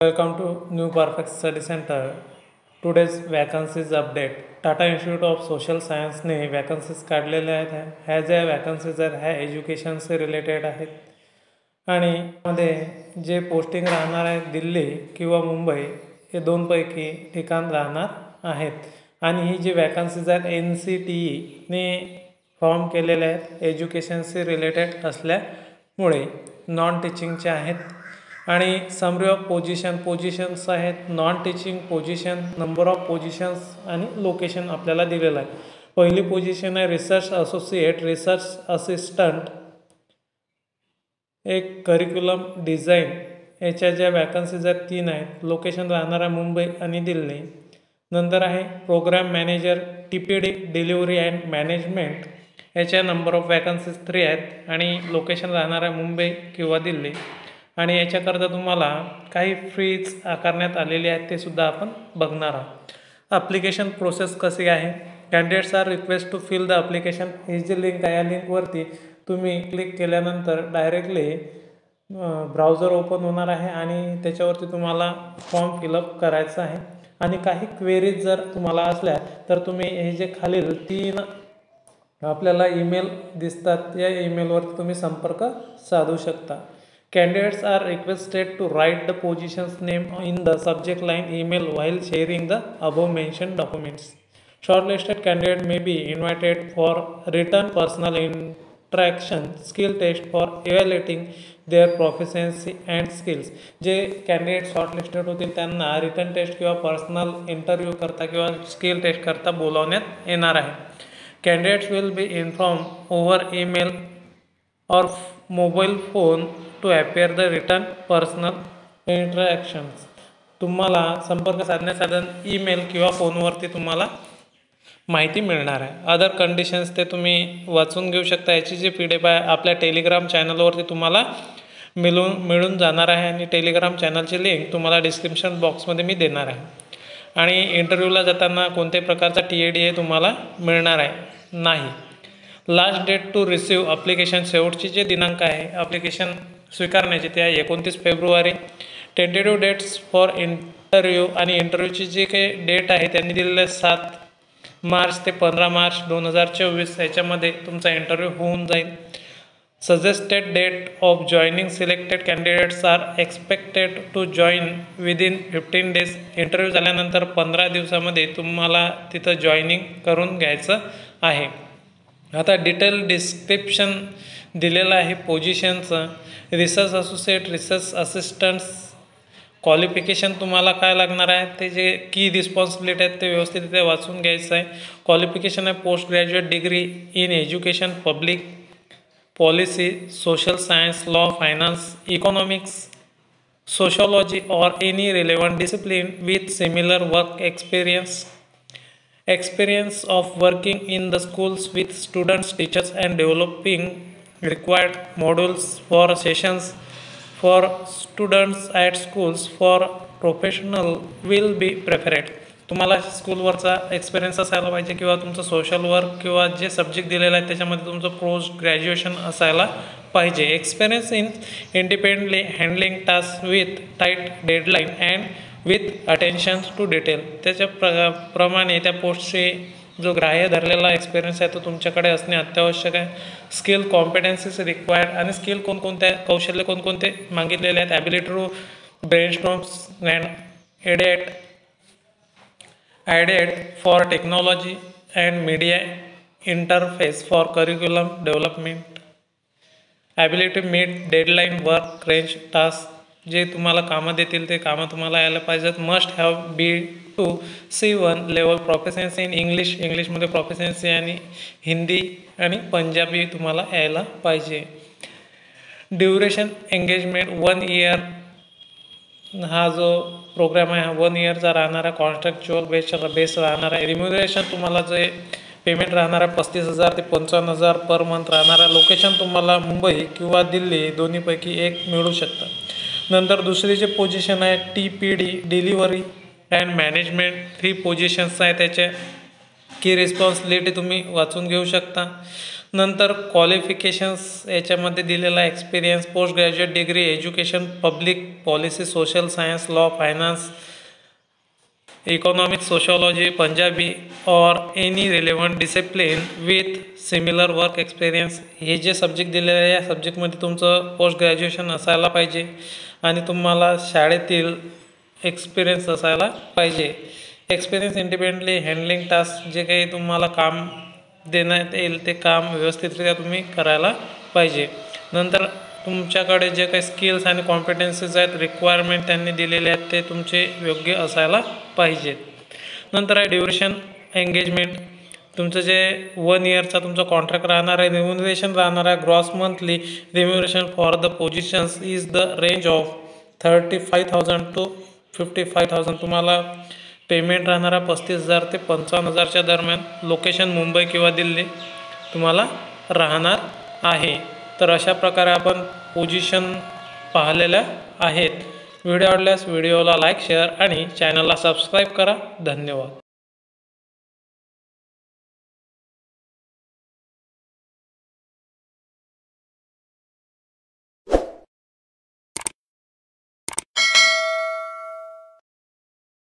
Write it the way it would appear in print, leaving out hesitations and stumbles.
Welcome to New Perfect Study Center. Today's vacancies update. Tata institute of social सायन्सने vacancies काढलेल्या आहेत. ह्या ज्या वॅकन्सीज आहेत ह्या एज्युकेशनशी रिलेटेड आहेत आणि मध्ये जे पोस्टिंग राहणार आहेत दिल्ली किंवा मुंबई हे दोनपैकी ठिकाण राहणार आहेत. आणि ही जी वॅकन्सीज आहेत NCTEने फॉर्म केलेल्या आहेत एज्युकेशनशी रिलेटेड असल्यामुळे नॉन टीचिंगचे आहेत. आणि समरी ऑफ पोझिशन्स आहेत non teaching position, number of positions आणि लोकेशन आपल्याला दिलेलं आहे. पहिली पोझिशन आहे रिसर्च असोसिएट, रिसर्च असिस्टंट, एक करिक्युलम डिझाईन. याच्या ज्या वॅकन्सीज आहेत 3 आहेत. लोकेशन राहणार आहे मुंबई आणि दिल्ली. नंतर आहे program manager TPD delivery and management. याच्या नंबर ऑफ वॅकन्सीज 3 आहेत आणि लोकेशन राहणार आहे मुंबई किंवा दिल्ली. आणि याच्याकरता तुम्हाला काही फीज आकारण्यात आलेली आहेत ते सुद्धा आपण बघणार आहोत. ॲप्लिकेशन प्रोसेस कशी आहे. Candidates are request to fill the application. ही जी लिंक आहे या लिंकवरती तुम्ही क्लिक केल्यानंतर डायरेक्टली ब्राउझर ओपन होणार आहे आणि त्याच्यावरती तुम्हाला फॉर्म फिलअप करायचा आहे. आणि काही क्वेरीज जर तुम्हाला असल्या तर तुम्ही हे जे खालील 3 आपल्याला ईमेल दिसतात या ईमेलवरती तुम्ही संपर्क साधू शकता. Candidates are requested to write the position's name in the subject line email while sharing the above mentioned documents. Shortlisted candidate may be invited for written personal interaction skill test for evaluating their proficiency and skills. जे candidate shortlisted होतील त्यांना return taste किंवा personal interview करता किंवा skill taste करता बोलावण्यात येणार आहे. Candidates will be informed over email or mobile phone to appear the written personal interactions. तुम्हाला संपर्क साधण्यासाधन ईमेल किंवा फोनवरती तुम्हाला माहिती मिळणार आहे. अदर कंडिशन्स ते तुम्ही वाचून घेऊ शकता. याची जी PDF आहे आपल्या टेलिग्राम चॅनलवरती तुम्हाला मिळून जाणार आहे आणि टेलिग्राम चॅनलची लिंक तुम्हाला डिस्क्रिप्शन बॉक्समध्ये मी देणार आहे. आणि इंटरव्ह्यूला जाताना कोणत्याही प्रकारचा TADA तुम्हाला मिळणार आहे नाही. Last date to receive application, शेवटची जे दिनांक आहे ॲप्लिकेशन स्वीकारण्याची ते आहे 29 फेब्रुवारी. टेंटेटिव्ह डेट्स फॉर इंटरव्ह्यू आणि इंटरव्ह्यूची जी काही डेट आहे त्यांनी दिलेलं 7 मार्च ते 15 मार्च 2024 याच्यामध्ये तुमचा इंटरव्ह्यू होऊन जाईल. Suggested date of joining selected candidates are expected to join within 15 days. Interview झाल्यानंतर 15 दिवसामध्ये तुम्हाला तिथं जॉईनिंग करून घ्यायचं आहे. आता डिटेल डिस्क्रिप्शन दिलेलं आहे पोझिशनचं. Research associate, research assistants qualification तुम्हाला काय लागणार आहे ते जे की रिस्पॉन्सिबिलिटी आहेत ते व्यवस्थित वाचून घ्यायचं आहे. क्वालिफिकेशन आहे post graduate degree in education, public policy, social science, law, finance, economics, sociology or any relevant discipline with similar work experience of working in the schools with students, teachers and developing required modules for sessions for students at schools for professional will be preferred. तुम्हाला स्कूलवरचा experience असायला पाहिजे किंवा तुमचं social work किंवा जे subject दिलेला आहे त्याच्यामध्ये तुमचं पोस्ट ग्रॅज्युएशन असायला पाहिजे. Experience in independently handling task with tight deadline and with attention to detail. त्याच्या प्रमाणे त्या पोस्टचे जो ग्राह्य धरलेला एक्सपिरियन्स आहे तो तुमच्याकडे असणे अत्यावश्यक आहे. स्किल कॉम्पिटन्सीज रिक्वायर्ड आणि स्किल कोणकोणत्या कौशल्य कोणकोणते मागितलेले आहेत. Ability to brainstorms and added for technology and media interface for curriculum development. ability to meet deadline, work range tasks. जे तुम्हाला कामं देतील ते कामं तुम्हाला यायला पाहिजेत. Must have B2 C1 level proficiency in इंग्लिशमध्ये प्रोफिशियन्सी आणि हिंदी आणि पंजाबी तुम्हाला यायला पाहिजे. Duration engagement 1 year. हा जो प्रोग्राम आहे हा 1 yearचा राहणार आहे. कॉन्ट्रॅक्च्युअल बेस राहणार आहे. रिम्युनरेशन तुम्हाला जे पेमेंट राहणार आहे 35,000 ते 55,000 पर मंथ राहणार आहे. लोकेशन तुम्हाला मुंबई किंवा दिल्ली दोन्हीपैकी एक मिळू शकतं. नंतर दुसरी जे पोझिशन आहे TPD delivery and management. 3 positions आहे त्याचे की रिस्पॉन्सिबिलिटी तुम्ही वाचून घेऊ शकता. नंतर क्वालिफिकेशन्स याच्यामध्ये दिलेला experience, post graduate degree, education, public policy, social science, law, finance, economics, sociology, Punjabi और any relevant discipline with similar work experience. हे जे सब्जेक्ट दिलेले आहे या सब्जेक्टमध्ये तुमचं पोस्ट ग्रॅज्युएशन असायला पाहिजे आणि तुम्हाला शाळेतील एक्सपिरियन्स असायला पाहिजे. एक्सपिरियन्स इंडिपेंडंटली हँडलिंग टास्क, जे काही तुम्हाला काम देण्यात येईल ते काम व्यवस्थितरित्या तुम्ही करायला पाहिजे. नंतर तुमच्याकडे जे काही स्किल्स आणि कॉम्पिटन्सीज आहेत, रिक्वायरमेंट त्यांनी दिलेले आहेत ते तुमचे योग्य असायला पाहिजेत. नंतर आहे ड्युरेशन एंगेजमेंट. तुमचं जे 1 इयरचा तुमचा कॉन्ट्रॅक्ट राहणार आहे. रिम्युनरेशन राहणार आहे gross monthly remuneration for the positions is the range of 35,000 to 55,000. तुम्हाला पेमेंट राहणारा 35,000 ते 55,000च्या दरम्यान. लोकेशन मुंबई किंवा दिल्ली तुम्हाला राहणार आहे. तर अशा प्रकारे आपण पोझिशन पाहिलेल्या आहेत. व्हिडिओ आवडल्यास व्हिडिओला लाईक, शेअर आणि चॅनलला सबस्क्राईब करा. धन्यवाद.